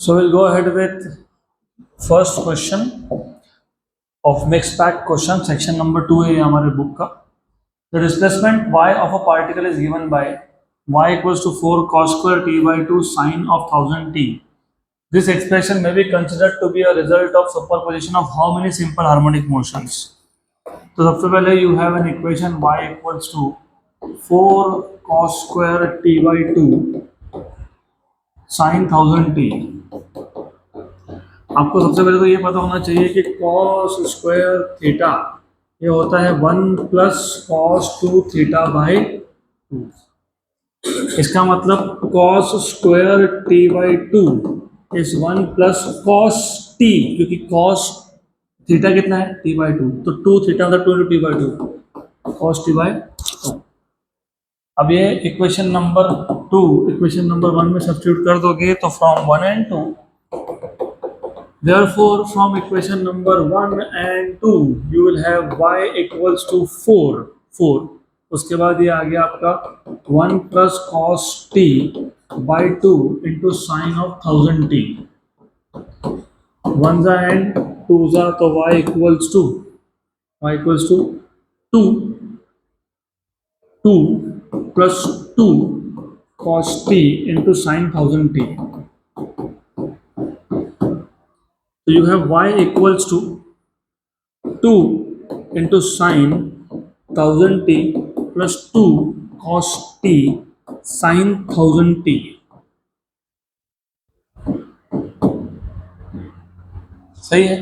So we'll go ahead with first question of mixed pack question, section number 2 है हमारे book का. The displacement y of a particle is given by y equals to 4 cos square t by 2 sine of 1000 t. This expression may be considered to be a result of superposition of how many simple harmonic motions? तो सबसे पहले you have an equation y equals to 4 cos square t by 2 sin 1000 t. आपको सबसे पहले तो ये पता होना चाहिए कि cos स्क्वायर थीटा ये होता है 1 प्लस cos 2 थीटा बाई 2. इसका मतलब cos square t by 2 is 1 plus cos t, क्योंकि cos थीटा कितना है t बाई 2, तो 2 थीटा मतलब 2 t by 2 cos t by 2. अब ये इक्वेशन नंबर 2 इक्वेशन नंबर 1 में सब्स्टिट्यूट कर दोगे तो from 1 and 2, therefore from equation number 1 and 2 you will have y equals to 4. उसके बाद ये आ गया आपका 1 plus cos t by 2 into sine of 1000 t. 1 and 2 तो y equals to 2 plus 2 cos t into sine 1000 t. So you have y equals to 2 into sine 1000 t plus 2 cos t sine 1000 t. सही है,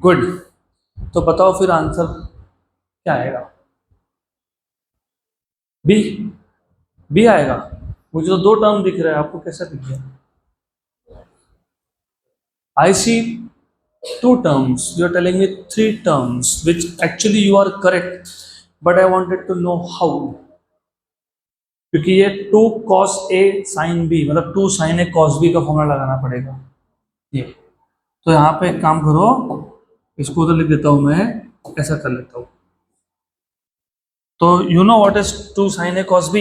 good. तो बताओ फिर answer क्या आएगा? B आएगा. मुझे तो 2 टर्म दिख रहा है, आपको कैसा दिख गया? I see 2 terms. You are telling me 3 terms, which actually you are correct, but I wanted to know how. क्योंकि ये 2 cos a sin b मतलब 2 sin a cos b का फॉर्मूला लगाना पड़ेगा. ये तो यहाँ पे एक काम करो, इसको उधर लिख देता हूँ मैं, ऐसा कर लेता हूँ. तो you know what is 2 sin a cos b?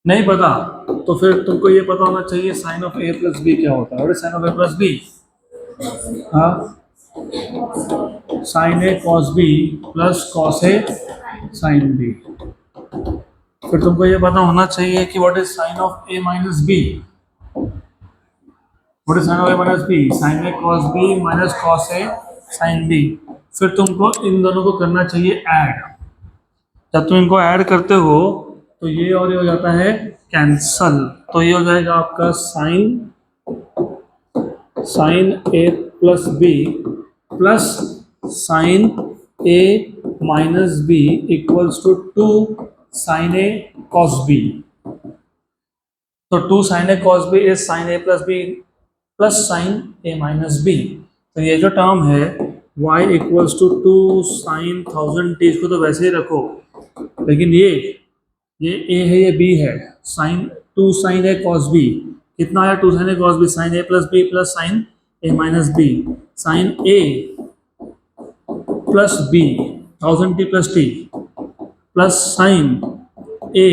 नहीं पता तो फिर तुमको ये पता होना चाहिए sine of a plus B क्या होता है. और साइन ऑफ a प्लस बी, हाँ, sine a cos b plus cos a sine b. फिर तुमको ये पता होना चाहिए कि what is sine of a minus b. What is sine of a minus b? Sine a cos b minus cos a sine b. फिर तुमको इन दोनों को करना चाहिए ऐड. जब तुम इनको ऐड करते हो तो ये और ये हो जाता है कैंसल. तो ये हो जाएगा आपका sine A plus B plus sine A minus B equals to 2 sine A cos B. तो 2 sine A cos B is sine A plus B plus sine A minus B. तो ये जो टर्म है y equals to 2 sine 1000 t, इसको तो वैसे ही रखो, लेकिन ये a है, ये b है. Sine 2 sine A cos B कितना आया? 2 sine A cos B sine A plus B plus sine A minus B. Sine A plus B 1000 T plus T plus sine A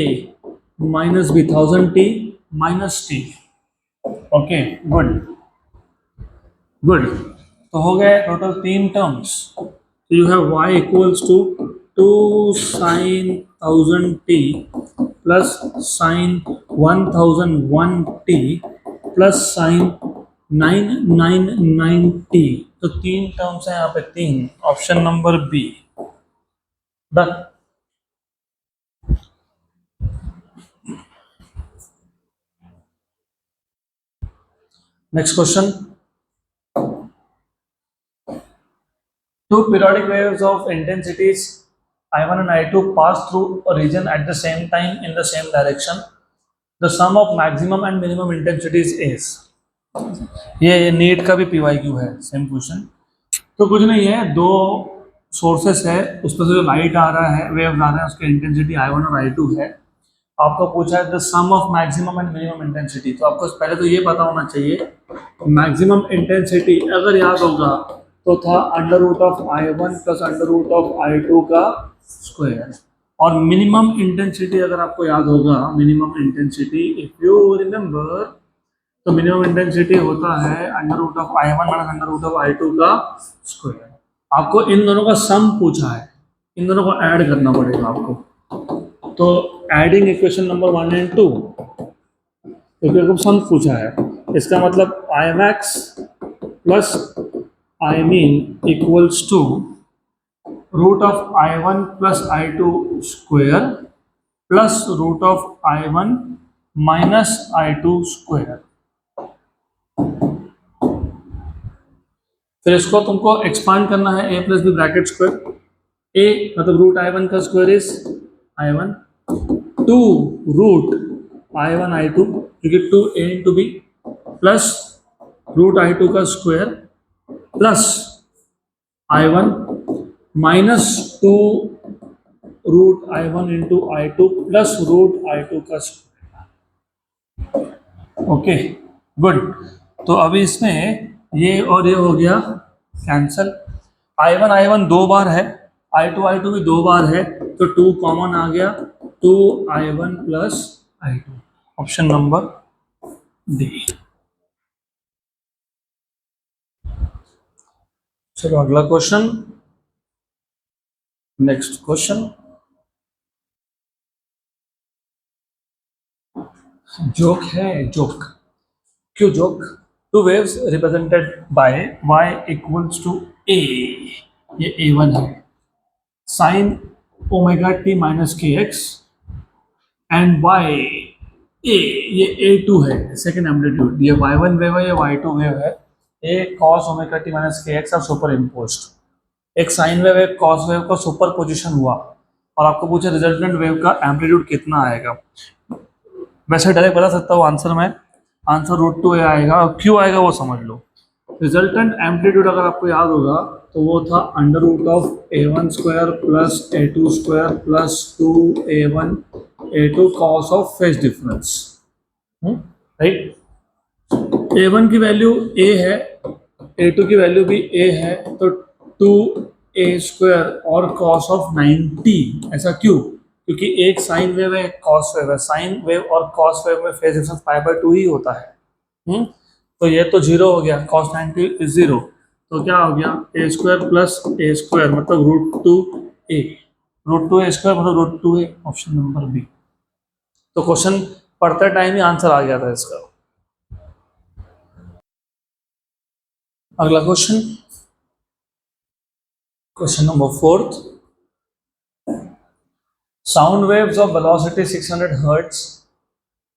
minus B 1000 T minus T. Okay, good. तो हो गए total 3 terms. तो you have y equals to 2 sine 1000 t plus sine 1001 t plus sine 999 t. तो 3 terms हैं यहाँ पे, 3. Option number B. Done. Next question. 2 periodic waves of intensities I1 and I2 pass through a region at the same time in the same direction. The sum of maximum and minimum intensities is. ये NEET का भी PYQ है, same question. तो कुछ नहीं है, 2 sources है, उसमें से जो लाइट आ रहा है, वेव्स आ रहे हैं, उसकी इंटेंसिटी I1 और I2 है. आपको पूछा है the sum of maximum and minimum intensity. तो आपको पहले तो ये पता होना चाहिए मैक्सिमम इंटेंसिटी अगर याद होगा तो था under root of I1 plus under root of I2 का स्क्वायर. और मिनिमम इंटेंसिटी अगर आपको याद होगा, minimum intensity if you remember, तो मिनिमम इंटेंसिटी होता है under root of I1 minus under root of I2 का स्क्वायर। आपको इन दोनों का सम पूछा है, इन दोनों को ऐड करना पड़ेगा आपको। तो एडिंग इक्वेशन नंबर 1 एंड 2, क्योंकि आपको सम पूछा है, इसका मतलब I max plus I min equals to root of I1 plus I2 square plus root of I1 minus I2 square. फिर इसको तुमको एक्सपांड करना है, a plus B bracket square, a मतलब रूट I1 का square is I1, 2 root I1 I2 क्योंकि 2a into B plus root I2 का square plus I1 minus 2 root I1 into I2 plus root I2 का square. Okay good. तो अभी इसमें ये और ये हो गया कैंसल। I1 दो बार है, I2 भी दो बार है, तो 2 कॉमन आ गया, 2I1 plus I2, option number D. चलो अगला क्वेश्चन, नेक्स्ट क्वेश्चन। जोक है, जोक। क्यों joke? Two waves represented by y equals to a, ये a1 है, sine omega T minus K X, and y a, ये a2 है, second amplitude, ये y1 wave है, ये y2 वेव है, a cos omega T minus K x are super imposed. एक sine wave एक कॉस वेव का सुपर पोजिशन हुआ और आपको पूछा रिजल्टेंट वेव का एम्पलीट्यूड कितना आएगा। वैसे डायरेक्ट बता सकता हूँ आंसर में, आंसर √2a आएगा, और क्यों आएगा वो समझ लो। रिजल्टेंट एम्पलीट्यूड अगर आपको याद होगा तो वो था under root of a1 square plus a2 square plus 2a1 a2 cos of phase difference, right. a1 की वैल्यू a है, a2 की वैल्यू भी a है, तो 2a स्क्वायर और कॉस ऑफ 90। ऐसा क्यों? क्योंकि एक साइन वेव है, एक कॉस वेव है, साइन वेव और कॉस वेव में फेज डिफरेंस π/2 ही होता है। तो ये तो 0 हो गया, cos 90 इज 0, तो क्या हो गया a square plus a square मतलब √2a, √2a स्क्वायर मतलब √2a, ऑप्शन नंबर बी। तो क्वेश्चन पढ़ते टाइम ही आंसर आ गया था इसका। अगला question, question number 4। Sound waves of velocity 600 Hz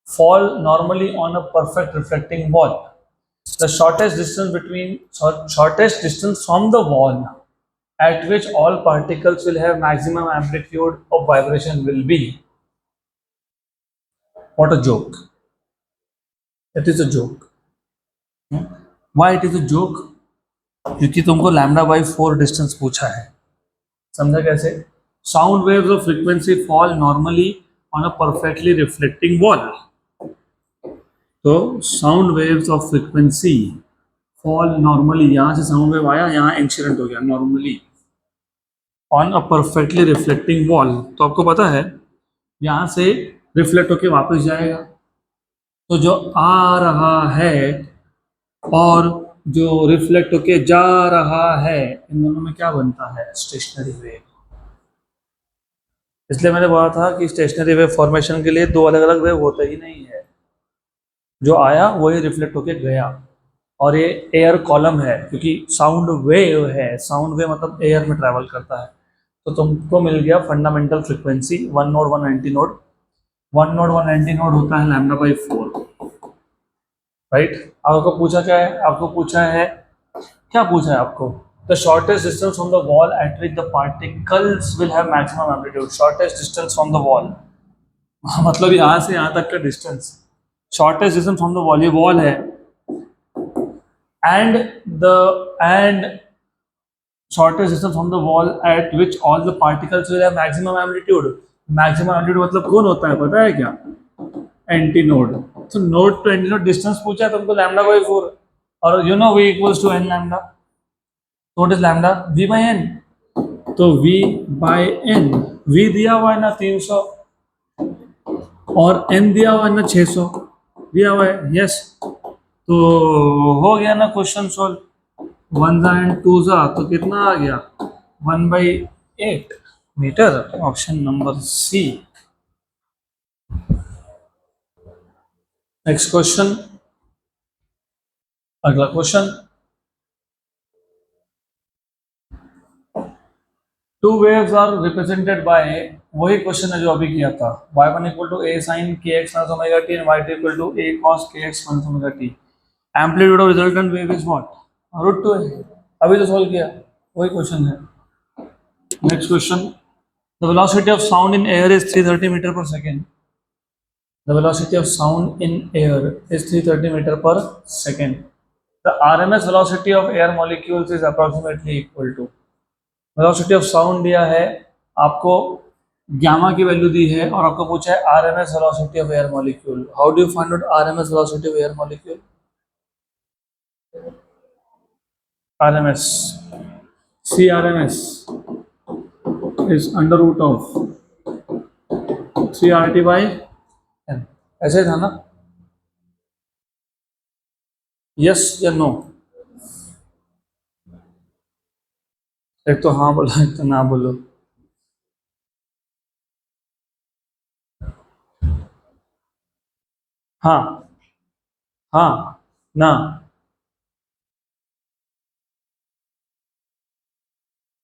fall normally on a perfect reflecting wall. The shortest distance from the wall at which all particles will have maximum amplitude of vibration will be. What a joke! It is a joke. Why it is a joke? क्योंकि तुमको λ/4 distance पूछा है। समझा कैसे? Sound waves of frequency fall normally on a perfectly reflecting wall. तो sound waves of frequency fall normally, यहाँ से sound wave आया, यहाँ इंसिडेंट हो गया normally on a perfectly reflecting wall. तो आपको पता है यहाँ से रिफ्लेक्ट होके वापस जाएगा, तो जो आ रहा है और जो रिफ्लेक्ट होके जा रहा है, इन दोनों में क्या बनता है? Stationary wave. इसलिए मैंने बोला था कि स्टेशनरी वेव फॉर्मेशन के लिए दो अलग अलग वेव होते ही नहीं है, जो आया वही रिफ्लेक्ट होके गया। और ये एयर कॉलम है, क्योंकि साउंड वेव है, साउंड वेव मतलब एयर में ट्रैवल करता है। तो तुमको मिल गया fundamental frequency 1 node 190 node, 1 node 190 node होता है λ/4, राइट। आपको पूछा क्या है? आपको पूछा है, क्या पूछा है आपको? The shortest distance from the wall at which the particles will have maximum amplitude. Shortest distance from the wall मतलब यहाँ से यहाँ तक का distance, shortest distance from the wall, ये वॉल है, and shortest distance from the wall at which all the particles will have maximum amplitude. Maximum amplitude मतलब कौन होता है पता है क्या? Anti node. तो node to anti node distance पूछा है तुमको λ/4, और you know v equals to n lambda. What is lambda? v/n। तो v बाय n, v दिया हुआ है ना 300 और n दिया हुआ है ना 600 दिया हुआ है, यस। तो हो गया ना क्वेश्चन सॉल्व। 1 जा एंड 2 जा तो कितना आ गया 1/8 meter, option number C. Next question, अगला question. Two waves are represented by, वही क्वेश्चन है जो अभी किया था, y1 equal to a sin kx minus omega t and y2 equal to a cos kx minus omega t। Amplitude of resultant wave is what, √2 है, अभी तो solve किया, वही क्वेश्चन है। Next question, the velocity of sound in air is 330 meter per second. The velocity of sound in air is 330 meter per second. The RMS velocity of air molecules is approximately equal to, velocity of sound दिया है आपको, gamma की value दी है और आपको पूछा है RMS velocity of air molecule. How do you find out RMS velocity of air molecule? RMS, CRMS is under root of 3RT by n, ऐसे था ना? यस या नो? एक तो हाँ बोलो, एक तो ना बोलो। हाँ, हाँ, ना,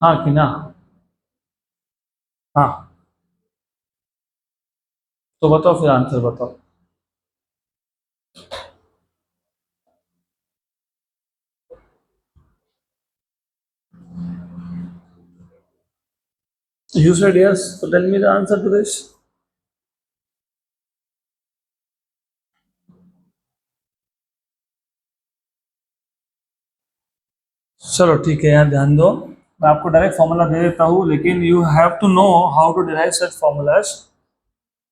हाँ कि ना? हाँ, तो बताओ फिर आंसर बताओ। You said yes, so tell me the answer to this. चलो ठीक है यार, ध्यान दो, मैं आपको डायरेक्ट फॉर्मूला दे देता हूँ, लेकिन you have to know how to derive such formulas.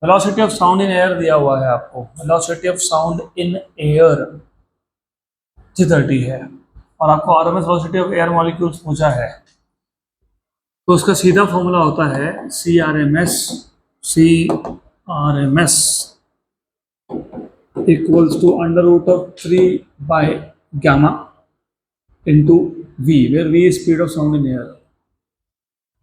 Velocity of sound in air दिया हुआ है आपको, velocity of sound in air 330 है और आपको RMS velocity of air molecules पूछा है, तो उसका सीधा फॉर्मूला होता है CRMS, CRMS equals to under root of 3 by gamma into v, where v is speed of sound in air.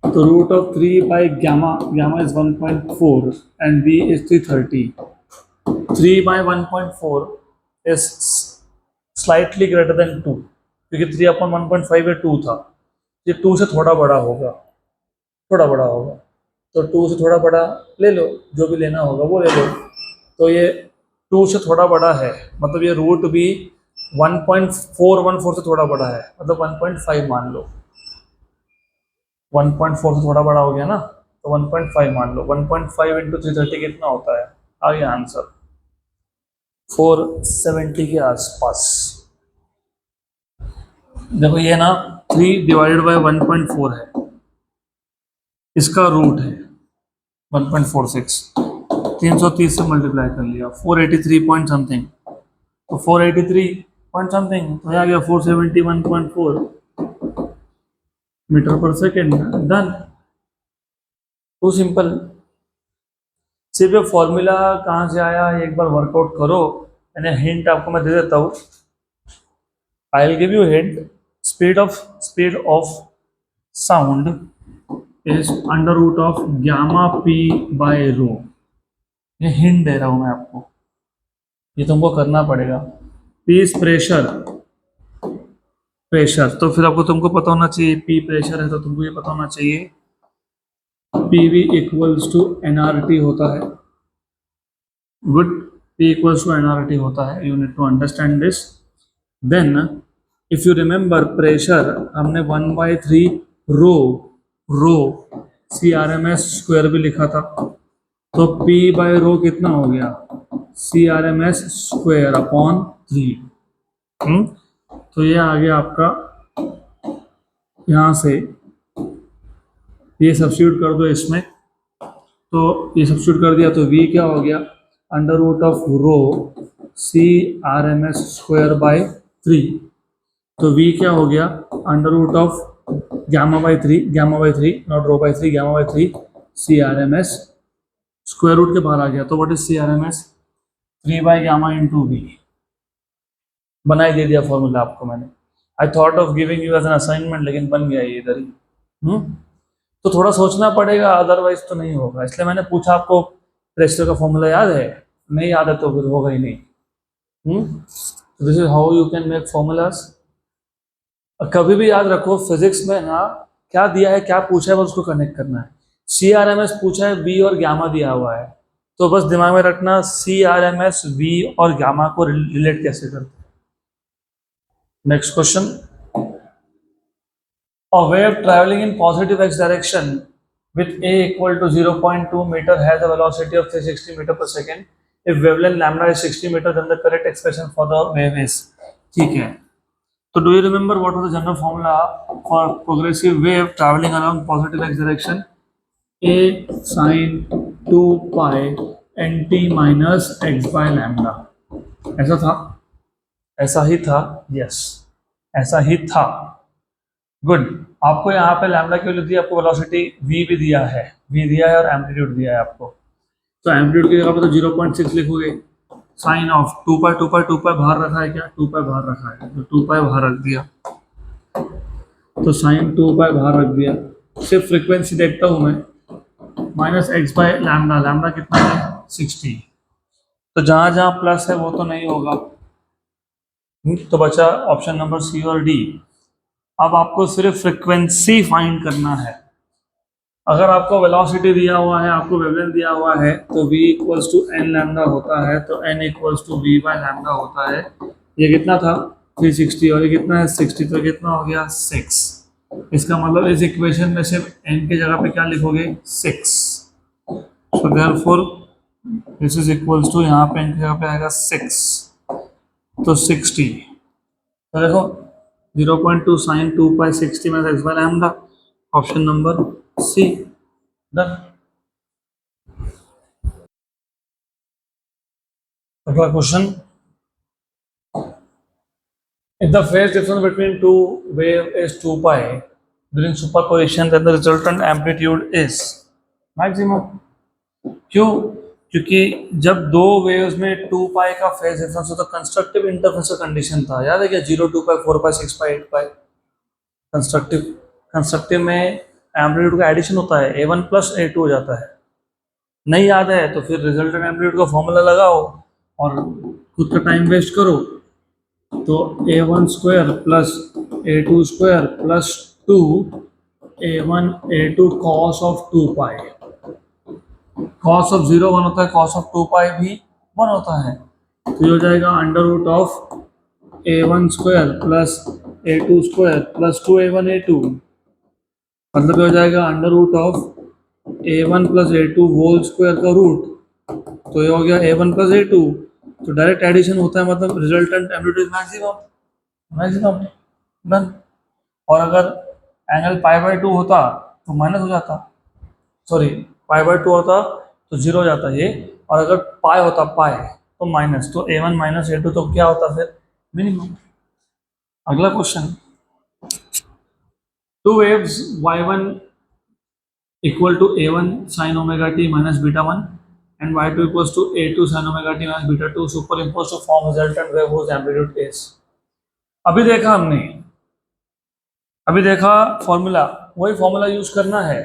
So root of 3 by gamma, gamma is 1.4 and v is 330. 3 by 1.4 is slightly greater than 2, क्योंकि 3 अपन 1.5 या 2 था, ये 2 से थोड़ा बड़ा होगा, थोड़ा बड़ा होगा, तो 2 से थोड़ा बड़ा ले लो, जो भी लेना होगा वो ले लो। तो ये 2 से थोड़ा बड़ा है, मतलब ये रूट भी 1.414 से थोड़ा बड़ा है, मतलब 1.5 मान लो, 1.4 से थोड़ा बड़ा हो गया ना, तो 1.5 मान लो, 1.5 इंटू 330 कितना होता है, आ गया आंसर 470 के आसपास। देखो ये ना 3 डिवाइडेड बाय 1.4 है, इसका रूट है 1.46, 330 से मल्टीप्लाई कर लिया 483 पॉइंट समथिंग, तो 483 पॉइंट समथिंग, तो आ गया 471.4 metre per second. Done, to simple. सिर्फ ये फॉर्मूला कहाँ से आया एक बार वर्कआउट करो, यानी हिंट आपको मैं दे देता हूँ, I will give you hint. Speed of sound is under root of gamma p by rho, ये हिंट दे रहा हूँ मैं आपको, ये तुमको करना पड़ेगा। p इज प्रेशर, प्रेशर तो फिर आपको तुमको पता होना चाहिए, p प्रेशर है तो तुमको ये पता होना चाहिए PV इक्वल्स टू nRT होता है। Good, P equals to nRT होता है, you need to understand this. Then if you remember pressure हमने 1/3 रो CRMS स्क्वायर भी लिखा था, तो P बाय रो कितना हो गया CRMS स्क्वायर अपॉन 3। तो ये आ गया आपका, यहाँ से ये सब्स्टिट्यूट कर दो इसमें, तो ये सब्स्टिट्यूट कर दिया तो V क्या हो गया under root of rho CRMS square by 3, तो V क्या हो गया under root of gamma by three naught rho by three, gamma by three C R M S, square root के बाहर आ गया तो what is C R M S, 3/गामा इंटू वी। बनाई दे दिया फॉर्मूला आपको मैंने। I thought of giving you as an assignment, लेकिन बन गया ये इधर ही। तो थोड़ा सोचना पड़ेगा, अदरवाइज तो नहीं होगा, इसलिए मैंने पूछा आपको प्रेशर का फॉर्मूला याद है, नहीं याद है तो फिर होगा ही नहीं। This is how you can make formulas. कभी भी याद रखो फिजिक्स में ना, क्या दिया है क्या पूछा है बस उसको कनेक्ट करना है। सी आर एम एस पूछा है, वी और गामा दिया हुआ है, तो बस दिमाग में रखना C R M S V और गामा को रिलेट कैसे करते हैं। Next question, a wave traveling in positive x direction with a equal to 0.2 meter has a velocity of 360 meter per second. If wavelength lambda is 60 meter, then the correct expression for the wave is। ठीक है, तो do you remember what was the general formula for progressive wave traveling along positive x direction? a sin 2 pi nt minus x by lambda। ऐसा था, ऐसा ही था, yes ऐसा ही था। Good, आपको यहाँ पे लैम्डा की वैल्यू दी, आपको वेलोसिटी v भी दिया है, v दिया है और एम्पलीट्यूड दिया है आपको। तो एम्पलीट्यूड की जगह पे तो 0.6 लिखोगे, साइन ऑफ 2 पाई बाहर रखा है, क्या 2 पाई बाहर रखा है तो 2 पाई बाहर रख दिया, तो साइन 2 पाई बाहर रख दिया। सिर्फ फ्रीक्वेंसी देखता हूँ मैं, minus X by lambda, lambda कितना है 60, तो जहाँ जहाँ प्लस है वो तो नहीं होगा, तो बचा ऑप्शन नंबर सी और डी। अब आपको सिर्फ फ्रीक्वेंसी फाइंड करना है। अगर आपको वेलोसिटी दिया हुआ है, आपको वेवलेंथ दिया हुआ है, तो v equals to N lambda होता है, तो n equals to V by lambda होता है। ये कितना था 360 और ये कितना है 60, तो कितना हो गया 6। इसका मतलब इस इक्वेशन में सिर्फ n की जगह पे क्या लिखोगे 6। So therefore this is equals to, यहाँ पे n की जगह पे आएगा 6, तो 60। तो देखो 0.2 sine 2 pi 60 minus X by lambda, option number C. Done. अगला क्वेश्चन, if the phase difference between two wave is 2 pi during superposition, then the resultant amplitude is maximum। क्यों? क्योंकि जब दो वेव्स में 2 पाई का फेज डिफरेंस हो तो कंस्ट्रक्टिव इंटरफेरेंस का कंडीशन था, याद है क्या, 0 2 पाई 4 पाई 6 पाई 8 पाई। कंस्ट्रक्टिव में एम्पलीट्यूड का एडिशन होता है, a1 प्लस a2 हो जाता है। नहीं याद है तो फिर रिजल्टेंट एम्पलीट्यूड का फॉर्मूला लगाओ और खुद का टाइम वेस्ट करो, तो a1 square plus a2 square plus 2 a1 a2 cos of 2 pi. Cos of 0 1 होता है, कॉस ऑफ 2 पाई भी 1 होता है, तो ये हो जाएगा under root of a1 square plus a2 square plus 2a1 a2, मतलब ये हो जाएगा under root of a1 plus a2 whole square का रूट, तो ये हो गया a1 प्लस a2, तो डायरेक्ट एडिशन होता है, मतलब रिजल्टेंट एम्पलीट्यूड मैक्सिमम। डन। और अगर एंगल पाई बाय 2 होता तो माइनस हो जाता, सॉरी पाई बाय 2 होता तो 0 हो जाता ये, और अगर पाई होता पाई तो माइनस, तो a1 माइनस a2 तो क्या होता फिर मिनिमम। अगला question, two waves y1 equal to a1 sin omega t minus beta 1 and y2 equals to a2 sin omega t minus beta 2 superimposed to form resultant wave whose amplitude is। अभी देखा हमने, अभी देखा formula, वही formula use करना है,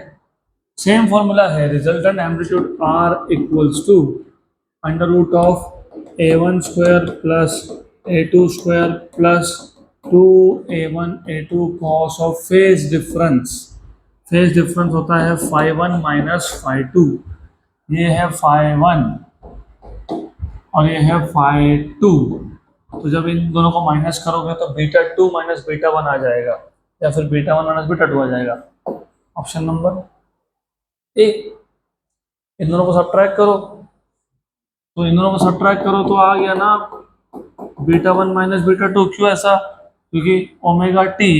same formula है, resultant amplitude r equals to under root of a1 square plus a2 square plus 2a1 a2 cos of phase difference. Phase difference होता है φ1 माइनस φ2, ये है φ1 और ये है φ2, तो जब इन दोनों को माइनस करोगे तो बीटा 2 माइनस बीटा 1 आ जाएगा, या फिर बीटा 1 माइनस बीटा 2 आ जाएगा। ऑप्शन नंबर ए। इन दोनों को सब्ट्रैक्ट करो, तो इन दोनों को सब्ट्रैक्ट करो तो आ गया ना बीटा 1 माइनस बीटा 2। क्यों ऐसा? क्योंकि omega T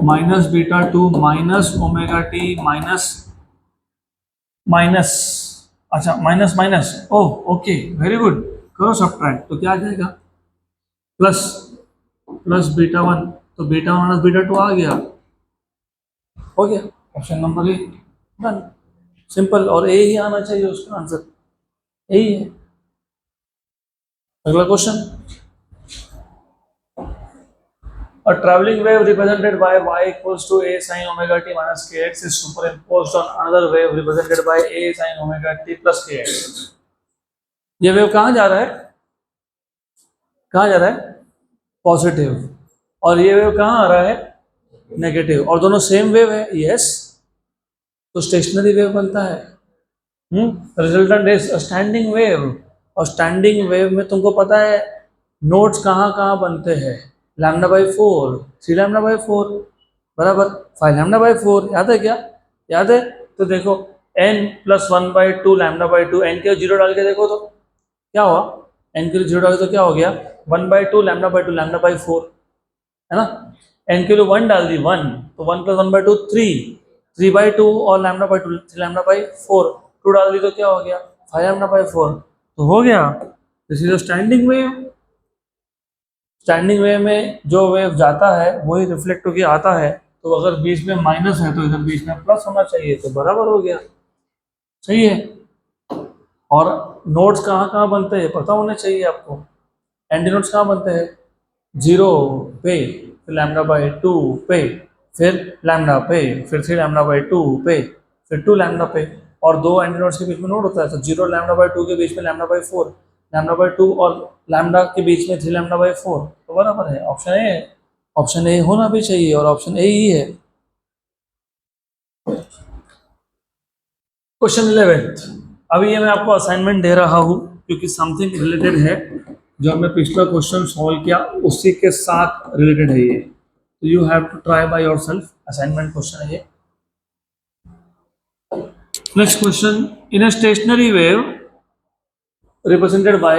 minus beta 2 minus omega T minus minus, अच्छा minus minus, oh okay very good, करो सब्ट्रैक्ट तो क्या आ जाएगा प्लस प्लस बीटा 1 तो बीटा माइनस बीटा टू आ गया, हो गया option number A done, simple. और ए ही आना चाहिए उसका आंसर, यही है। अगला question, a traveling wave represented by y equals to a sin omega t minus kx is superimposed on another wave represented by a sin omega t plus kx। ये wave कहाँ जा रहा है, कहाँ जा रहा है, पॉजिटिव, और ये वेव कहाँ आ रहा है, नेगेटिव, और दोनों सेम वेव है, यस, तो स्टेशनरी वेव बनता है। रिजल्टेंट इज स्टैंडिंग वेव, और स्टैंडिंग वेव में तुमको पता है नोड्स कहाँ कहाँ बनते हैं, लैम्डा बाई 4, 3 लैम्डा बाई 4 बराबर 5 लैम्डा बाई 4, याद है क्या, याद है। तो देखो n plus 1/2 lambda by 2, n के 0 डाल के देखो तो क्या हुआ, n के 0 डाल के तो क्या हो गया, 1/2 लैम्डा बाई 2 लैम्डा बाई 4, है ना। n के लिए 1 डाल दी 1, तो 1 प्लस 1/2 3, 3/2 और लैम्डा बाई 2 3 लैम्डा बाई 4, 2 डाल दी तो क्या हो गया 5 लैम्डा बाई 4, तो हो गया। This is a standing wave. Standing wave में जो वेव जाता है वही रिफ्लेक्ट होकर आता है, तो अगर बीच में माइनस है तो इधर बीच में प्लस होना चाहिए, तो बराबर हो गया, सही है। और नोड्स कहाँ कहाँ बनते हैं पता होने चाहिए आपको, एंटी नोड्स कहाँ बनते हैं, 0 पे, फिर लैम्डा बाई 2 पे, फिर लैम्डा पे, फिर 3 लैम्डा बाई 2 पे, फिर 2 लैम्डा पे, और दो एंटी नोड्स के बीच में नोड होता है, तो 0 लैम्डा बाई 2 के बीच में लैम्डा बाई 4, लैम्डा बाई 2 और लैम्डा के बीच में 3 लैम्डा बाई 4, तो बराबर है, ऑप्शन ए है, ऑप्शन ए होना भी चाहिए, और ऑप्शन ए ही है। क्वेश्चन 11, अभी ये मैं आपको असाइनमेंट दे रहा हूँ क्योंकि समथिंग रिलेटेड है, जो हमने पिछला क्वेश्चन सॉल्व किया उसी के साथ रिलेटेड है ये, तो you have to try by yourself, assignment question है ये। Next question, in a stationary wave represented by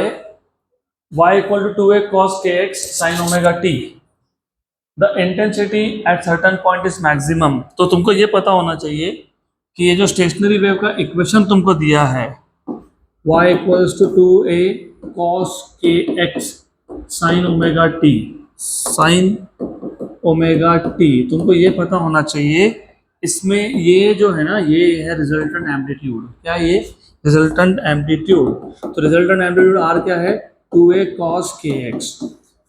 y equal to 2a cos kx sin omega t, the intensity at certain point is maximum। तो तुमको ये पता होना चाहिए कि ये जो स्टेशनरी वेव का इक्वेशन तुमको दिया है, y equals to 2a cos kx sin omega t, sin omega t, तुमको ये पता होना चाहिए इसमें ये जो है ना, ये है रिजल्टेंट एम्पलीट्यूड, क्या ये रिजल्टेंट एम्पलीट्यूड, तो रिजल्टेंट एम्पलीट्यूड आर क्या है 2a cos kx,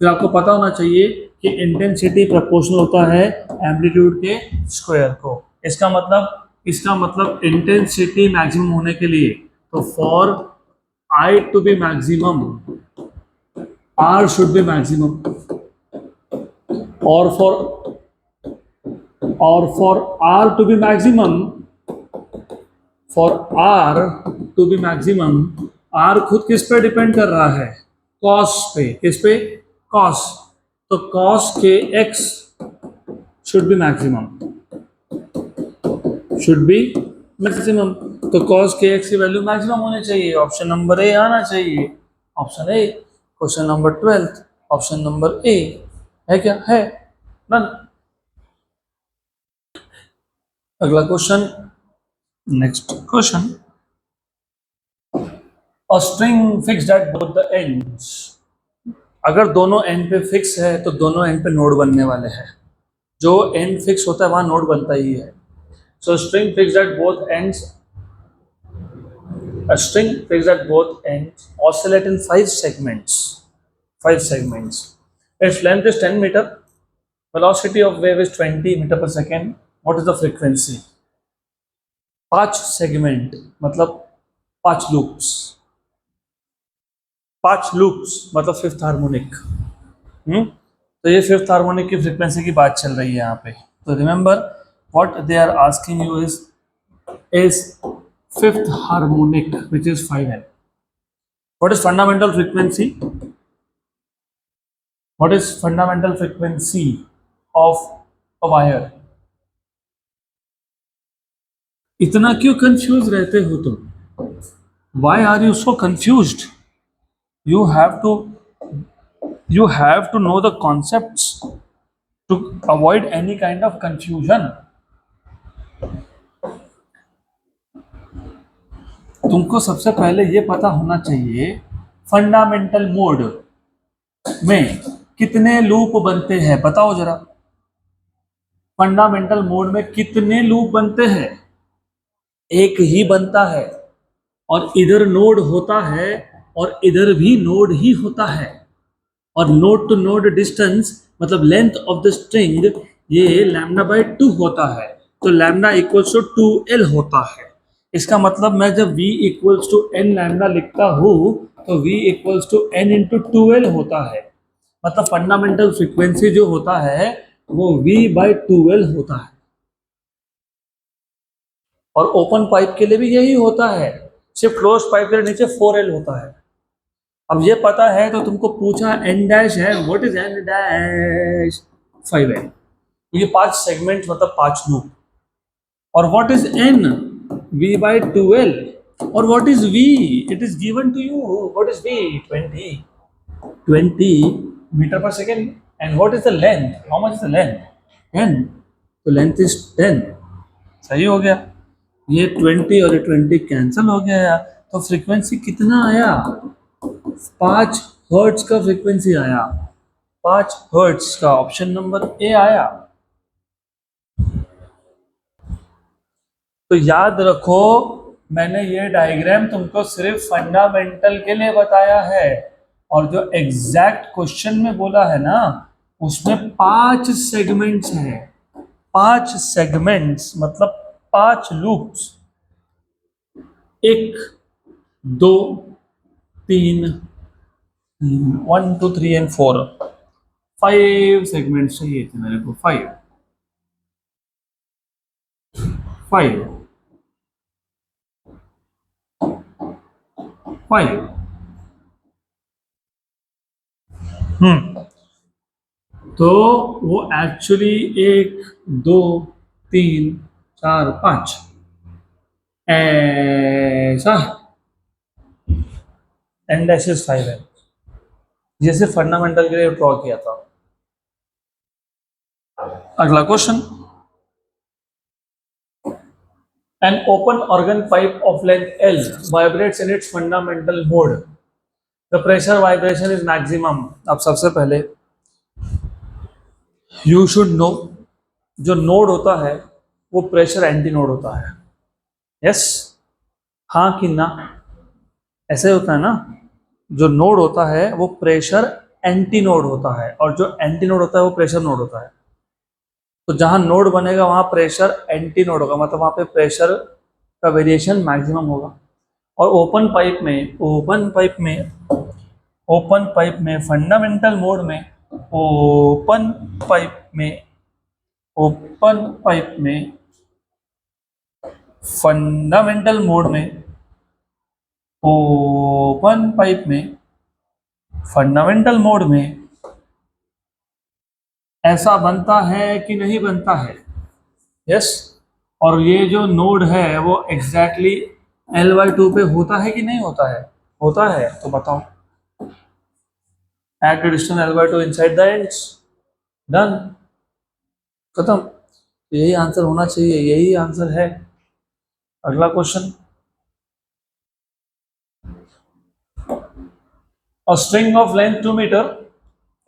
फिर आपको पता होना चाहिए कि इंटेंसिटी प्रोपोर्शनल होता है एम्पलीट्यूड के स्क्वायर को, इसका मतलब इंटेंसिटी मैक्सिमम होने के लिए, तो for I to be maximum R should be maximum, or for R to be maximum, for R to be maximum, R खुद किस पे डिपेंड कर रहा है, cos पे, किस पे, cos, तो cos के x should be maximum, should be maximum, तो cos के x की वैल्यू मैक्सिमम होनी चाहिए, ऑप्शन नंबर ए आना चाहिए, option A. Question number 12, option number ए है, क्या है, डन। अगला question, next question, a string fixed at both the ends, अगर दोनों एंड पे फिक्स है तो दोनों एंड पे नोड बनने वाले हैं, जो एंड फिक्स होता है वहां नोड बनता ही है, सो string fixed at both ends, a string fixed at both ends oscillate in 5 segments, 5 segments, its length is 10 meter, velocity of wave is 20 meter per second, what is the frequency, 5 segment मतलब 5 loops, 5 loops मतलब fifth harmonic, तो ये fifth harmonic की frequency की बात चल रही है यहाँ पे, तो remember what they are asking you is fifth harmonic which is 5n, what is fundamental frequency, what is fundamental frequency of a wire, इतना क्यों कंफ्यूज रहते हो तुम, why are you so confused, you have to know the concepts to avoid any kind of confusion। तुमको सबसे पहले ये पता होना चाहिए फंडामेंटल मोड में कितने लूप बनते हैं, बताओ जरा, फंडामेंटल मोड में कितने लूप बनते हैं? एक ही बनता है, और इधर नोड होता है और इधर भी नोड ही होता है, और नोड टू नोड डिस्टेंस मतलब लेंथ ऑफ द स्ट्रिंग ये लैम्डा बाई 2 होता है, तो लैम्डा इक्वल्स टू 2l होता है। इसका मतलब मैं जब v equals to n lambda लिखता हूँ तो v equals to n into 2l होता है, मतलब फंडामेंटल फ्रीक्वेंसी जो होता है वो v बाई 2l होता है। और ओपन पाइप के लिए भी यही होता है, सिर्फ क्लोज पाइप के नीचे 4l होता है। अब ये पता है तो तुमको पूछा n डैश है, what is n dash? 5n। ये 5 सेगमेंट मतलब 5 लूप। और what is n? v by 2l। और what is v? It is given to you. What is v? 20 meter per second. And what is the length? How much is the length? 10। तो length is 10। सही हो गया। ये 20 और ये 20 cancel हो गया यार। तो फ्रीक्वेंसी कितना आया? 5 हर्ट्ज का फ्रीक्वेंसी आया। 5 हर्ट्ज का ऑप्शन नंबर ए आया। तो याद रखो, मैंने ये डायग्राम तुमको सिर्फ फंडामेंटल के लिए बताया है, और जो एग्जैक्ट क्वेश्चन में बोला है ना उसमें 5 सेगमेंट्स हैं। 5 सेगमेंट्स मतलब 5 लूप्स। 1 2 3 1 2 3 एंड 4। 5 सेगमेंट्स चाहिए थे मेरे को। 5 5। हम्म। तो वो एक्चुअली 1 2 3 4 5 ऐसा। एन डैश इज 5 है। जैसे फंडामेंटल के लिए ड्रॉ किया था। अगला question. An open organ pipe of length L vibrates in its fundamental mode. The pressure vibration is maximum. अब सबसे पहले यू शुड नो, जो नोड होता है वो प्रेशर एंटी नोड होता है। यस, हाँ कि ना? ऐसे होता है ना, जो नोड होता है वो प्रेशर एंटी नोड होता है, और जो एंटी नोड होता है वो प्रेशर नोड होता है। तो जहां नोड बनेगा वहां प्रेशर एंटी नोड होगा, मतलब वहां पे प्रेशर का वेरिएशन मैक्सिमम होगा। और ओपन पाइप में फंडामेंटल मोड में, ओपन पाइप में ओपन पाइप में फंडामेंटल मोड में ओपन पाइप में फंडामेंटल मोड में ऐसा बनता है कि नहीं बनता है? यस। और ये जो नोड है वो एग्जैक्टली L/2 पे होता है कि नहीं होता है? होता है, तो बताओ। At distance L/2 inside the ends. Done, खत्म। यही आंसर होना चाहिए, यही आंसर है। अगला question. A string of length 2 meter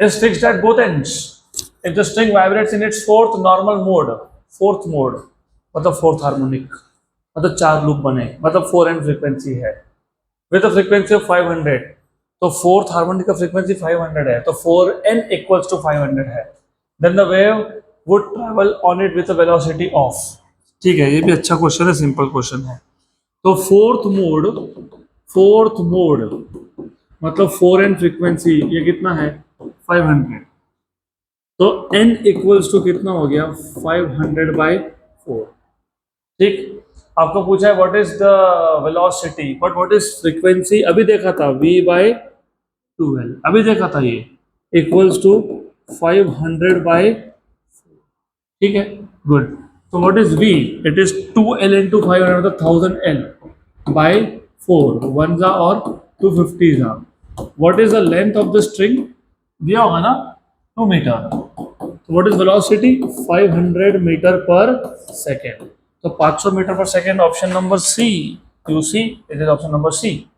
is fixed at both ends. If the string vibrates in its fourth mode मतलब फोर्थ हार्मोनिक, मतलब 4 लूप बने, मतलब 4n फ्रीक्वेंसी है विद अ फ्रीक्वेंसी ऑफ 500। तो फोर्थ हार्मोनिक का frequency 500 है, तो 4n equals to 500 है। Then the wave would travel on it with a velocity of. ठीक है, ये भी अच्छा क्वेश्चन है, सिंपल क्वेश्चन है। तो फोर्थ मोड मतलब 4n फ्रीक्वेंसी, ये कितना है? 500। तो n इक्वल्स टू कितना हो गया? 500/4। ठीक। आपको पूछा है what is the velocity, but what is frequency अभी देखा था, v/2l अभी देखा था, ये इक्वल्स टू 500/। ठीक है, गुड। तो what is v? It is 2l into 500 मतलब 1000l/4। वन जा और 250 जा। What is the length of the string? दिया होगा ना, 2 मीटर। तो what is velocity? 500 metre per second. तो 500 metre per second, option number C. You see, it is option number C.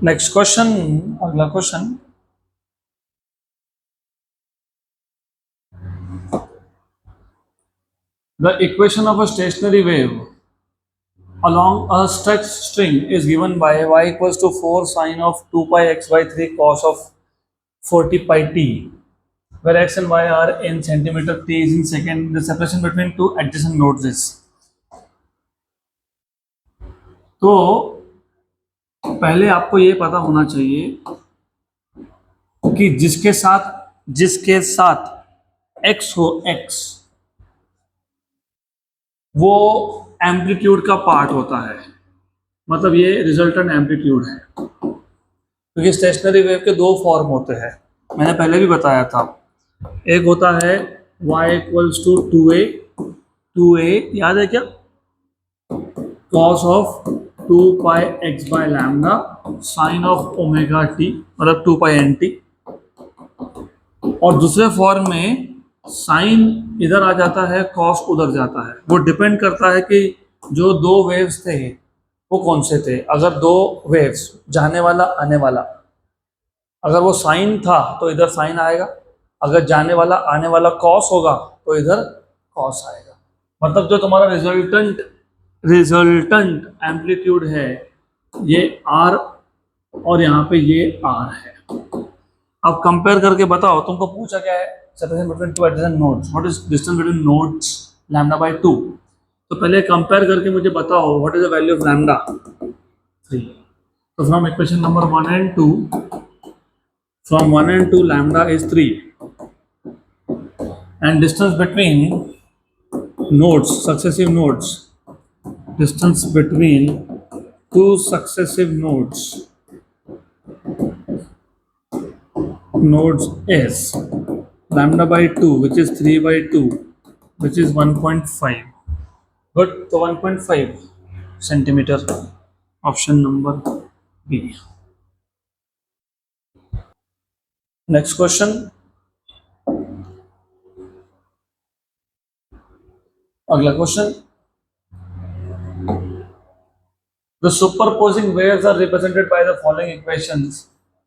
Next question, अगला क्वेश्चन। The equation of a stationary wave along a stretched string is given by y equals to 4 sine of 2 pi x by 3 cos of 40 pi t, where x and y are in centimeter, t is in second. The separation between two adjacent nodes is. तो पहले आपको ये पता होना चाहिए कि जिसके साथ x हो x, वो एम्पलीट्यूड का पार्ट होता है, मतलब ये रिजल्टेंट एम्पलीट्यूड है। क्योंकि स्टेशनरी वेव के दो फॉर्म होते हैं, मैंने पहले भी बताया था। एक होता है y इक्वल्स टू 2a याद है क्या, cos of 2 pi x by lambda sine of omega t, मतलब 2 पाई nt। और दूसरे फॉर्म में साइन इधर आ जाता है, कॉस उधर जाता है। वो डिपेंड करता है कि जो दो वेव्स थे वो कौन से थे। अगर दो वेव्स जाने वाला आने वाला, अगर वो साइन था तो इधर साइन आएगा, अगर जाने वाला आने वाला कॉस होगा तो इधर कॉस आएगा। मतलब जो तुम्हारा रिजल्टेंट एम्पलीट्यूड है ये आर और यहाँ पे ये आर है। अब कंपेयर करके बताओ, तुमको पूछा क्या है, separation between two adjacent nodes, what is distance between nodes, lambda by 2। तो पहले कंपेयर करके मुझे बताओ what is the value of lambda 3। तो from equation number 1 and 2, from 1 and 2 lambda is 3, and distance between nodes, successive nodes, distance between two successive nodes is lambda by 2, which is 3 by 2, which is 1.5. Good, so 1.5 centimeter, option number B. Next question, अगला क्वेश्चन। The superposing waves are represented by the following equations: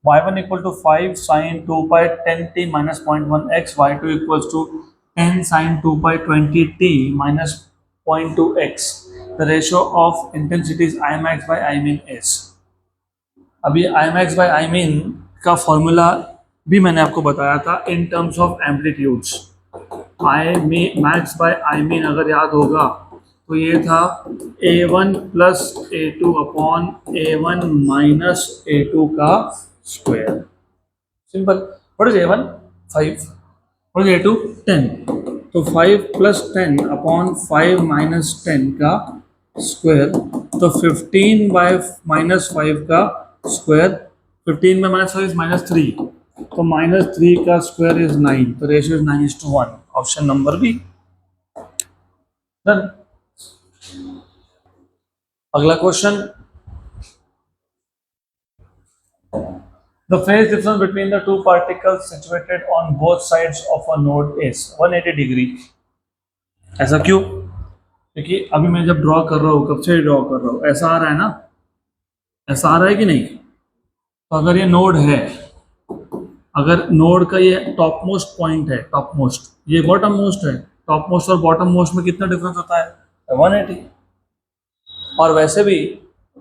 y1 equal to 5 sine 2 pi 10t minus 0.1 x, y2 equals to 10 sine 2 pi 20t minus 0.2 x. The ratio of intensities Imax by Imin is. अभी Imax by Imin का formula भी मैंने आपको बताया था in terms of amplitudes. Imax by Imin अगर याद होगा तो ये था a1 plus a2 upon a1 minus a2 का square. Simple. What is a1? 5। What is a2? 10। तो 5 प्लस 10 अपॉन 5 माइनस 10 का स्क्वायर, तो 15 बाय माइनस 5 का स्क्वायर, 15 में माइनस 5 इज माइनस 3, तो माइनस 3 का स्क्वायर इज 9, तो ratio is 9:1, option number B. Done. अगला क्वेश्चन, the phase difference between the two particles situated on both sides of a node is 180 degree. ऐसा क्यों? क्योंकि अभी मैं जब ड्रॉ कर रहा हूँ, कब से ड्रॉ कर रहा हूँ, ऐसा आ रहा है ना, ऐसा आ रहा है कि नहीं? तो अगर ये नोड है, अगर नोड का ये टॉप मोस्ट पॉइंट है, टॉप मोस्ट, ये बॉटम मोस्ट है, टॉप मोस्ट और बॉटम मोस्ट में कितना डिफरेंस होता है? 180। और वैसे भी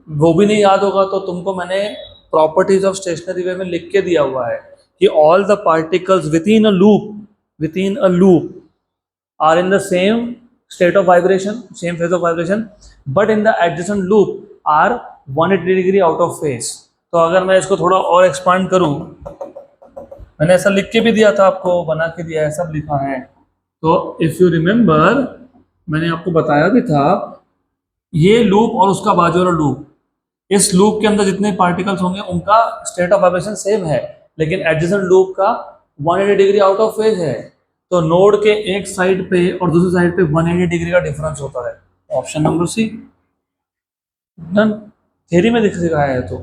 वो भी नहीं याद होगा तो तुमको मैंने प्रॉपर्टीज ऑफ स्टेशनरी वेव में लिख के दिया हुआ है कि all the particles within a loop are in the same state of vibration, same phase of vibration, but in the adjacent loop are 180 degree out of phase. तो अगर मैं इसको थोड़ा और एक्सपांड करूं, मैंने ऐसा लिख के भी दिया था आपको, बना के दिया है, सब लिखा है। तो इफ यू रिमेंबर, मैंने आपको बताया भी था, ये लूप और उसका बाजू वाला लूप, इस लूप के अंदर जितने पार्टिकल्स होंगे उनका स्टेट ऑफ वाइब्रेशन सेम है, लेकिन एडजेसेंट लूप का 180 डिग्री आउट ऑफ फेज है। तो नोड के एक साइड पे और दूसरी साइड पे 180 डिग्री का डिफरेंस होता है, option number C. Done. Theory में दिख रहा है। तो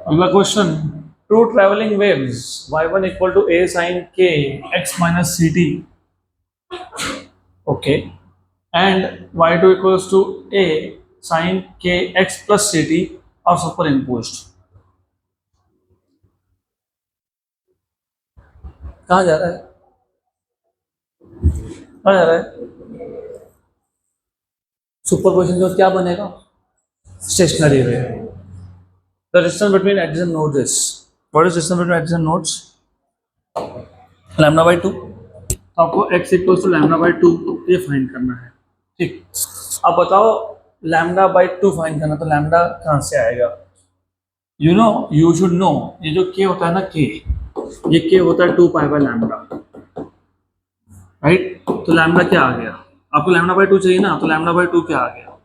अगला question, two travelling waves y1 equal to a sin k x minus ct, okay, and y2 equals to a sin k x plus ct are superimposed। कहाँ जा रहा है? आ जा रहा है। सुपरपोजिशन के बाद क्या बनेगा? Stationary wave. The distance between adjacent nodes is, what is distance between adjacent nodes? Lambda by 2। तो आपको x equal to lambda by 2 ये फाइंड करना है। ठीक, अब बताओ लैम्डा बाई 2 फाइंड करना, तो लैम्डा कहाँ से आएगा? यू शुड नो, ये जो k होता है ना, k, ये k होता है 2 पाई बाय लैम्डा, राइट? तो लैम्डा क्या आ गया? आपको लैम्डा बाई 2 चाहिए ना, तो लैम्डा बाई 2 क्या आ गया?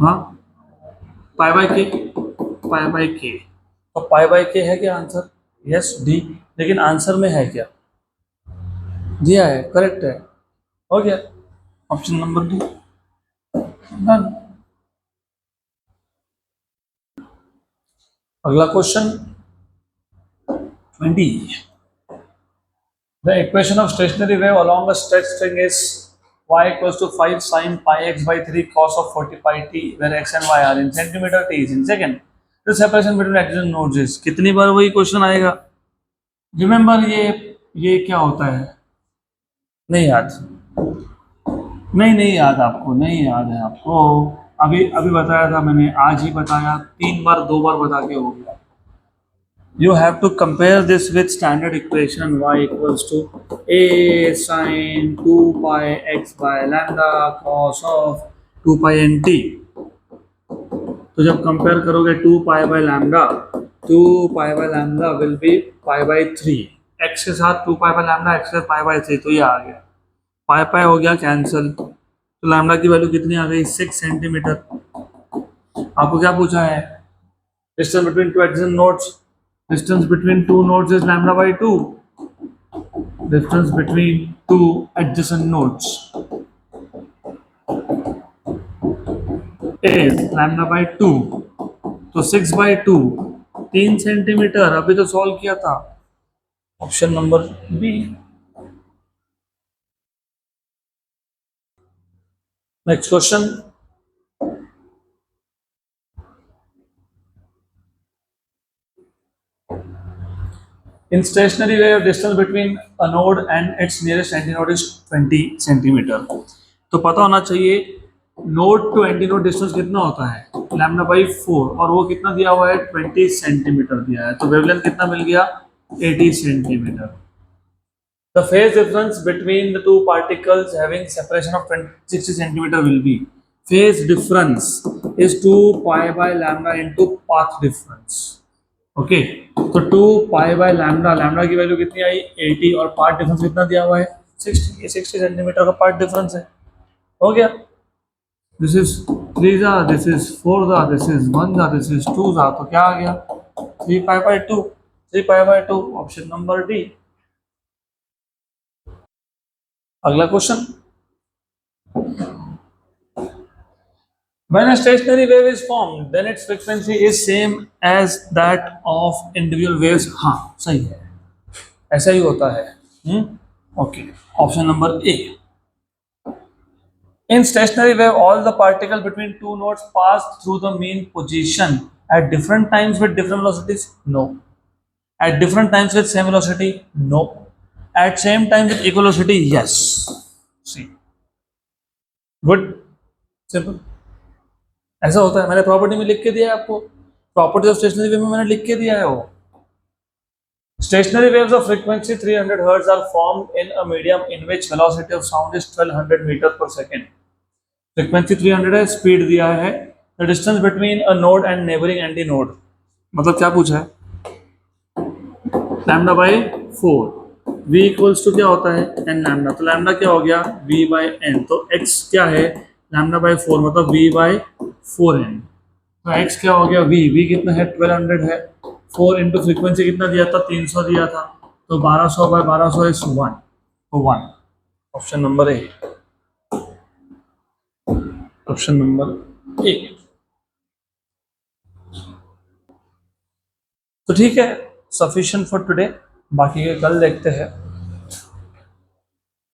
हाँ, पाई बाय के, पाई बाय के। तो पाई बाय के है क्या आंसर? Yes, D. लेकिन आंसर में है क्या? दिया है, करेक्ट है, हो गया, ऑप्शन नंबर डी, डन। अगला question 20। The equation of stationary wave along a straight string is y equals to 5 sin pi x by 3 cos of 40 pi t, where x and y are in centimeter, t is in second. The separation between adjacent nodes is, कितनी बार वही question आएगा? Remember, ये क्या होता है? नहीं याद? नहीं याद आपको, नहीं याद है आपको? अभी अभी बताया था मैंने, आज ही बताया, 3 बार 2 बार बता के हो गया। You have to compare this with standard equation y equals to a sin 2 pi x by lambda cos of 2 pi n t। तो जब कंपेयर करोगे 2 pi by lambda, 2 pi by lambda will be pi by 3, x के साथ 2 pi by lambda, x के साथ pi by 3, तो ये आ गया, पाई पाई हो गया कैंसिल, तो लैम्डा की वैल्यू कितनी आ गई? 6 सेंटीमीटर। आपको क्या पूछा है? Distance between two adjacent nodes, distance between two nodes is lambda by 2, distance between two adjacent nodes is lambda by 2, तो 6 by 2 3 सेंटीमीटर, अभी तो सॉल्व किया था, option number B. Next question, in stationary wave distance between a node and its nearest antinode is 20 centimetre. तो पता होना चाहिए node to antinode distance कितना होता है? लैम्डा बाई 4, और वो कितना दिया हुआ है? 20 सेंटीमीटर दिया है, तो वेवलेंथ कितना मिल गया? 80 centimetre. The phase difference between the two particles having separation of 60 centimeter will be, phase difference is 2 pi by lambda into path difference। Okay, तो 2 पाई बाय लैम्डा, लैम्डा की वैल्यू कितनी आई? 80, और path difference कितना दिया हुआ है? 60, ये 60 centimetre का पार्ट डिफरेंस है, हो गया। दिस इज 3 जा, दिस इज 4 जा, दिस इज 1 जा, दिस इज 2 जा, तो क्या आ गया? 3 pi by 2, 3 pi by 2, option number D. अगला question, when a stationary wave is formed then its frequency is same as that of individual waves। हाँ सही है, ऐसा ही होता है। Okay, option number A. In stationary wave all the particle between two nodes pass through the mean position at different times with different velocities? No. At different times with same velocity? No. At same time with equal velocity? Yes. See, good, simple, ऐसा होता है। मैंने property में लिख के दिया है आपको, प्रॉपर्टी ऑफ स्टेशनरी वेव में मैंने लिख के दिया है वो। Stationary waves of frequency 300 Hz are formed in a medium in which velocity of sound is 1200 meter per second। Frequency 300 है, स्पीड दिया है। The distance between a node and neighbouring antinode, मतलब क्या पूछा है? Lambda by 4, v equals to क्या होता है? n लैम्डा, तो लैम्डा क्या हो गया? v बाई n, तो x क्या है? लैम्डा बाई 4, मतलब v बाई 4n, तो x क्या हो गया? v कितना है? 1200 है, 4 इंटू फ्रीक्वेंसी कितना दिया था? 300 दिया था, तो 1200 बाई 1200 इज 1, तो 1, ऑप्शन नंबर ए, ऑप्शन नंबर ए। तो ठीक है, सफिशिएंट फॉर टुडे, बाकी के कल देखते हैं।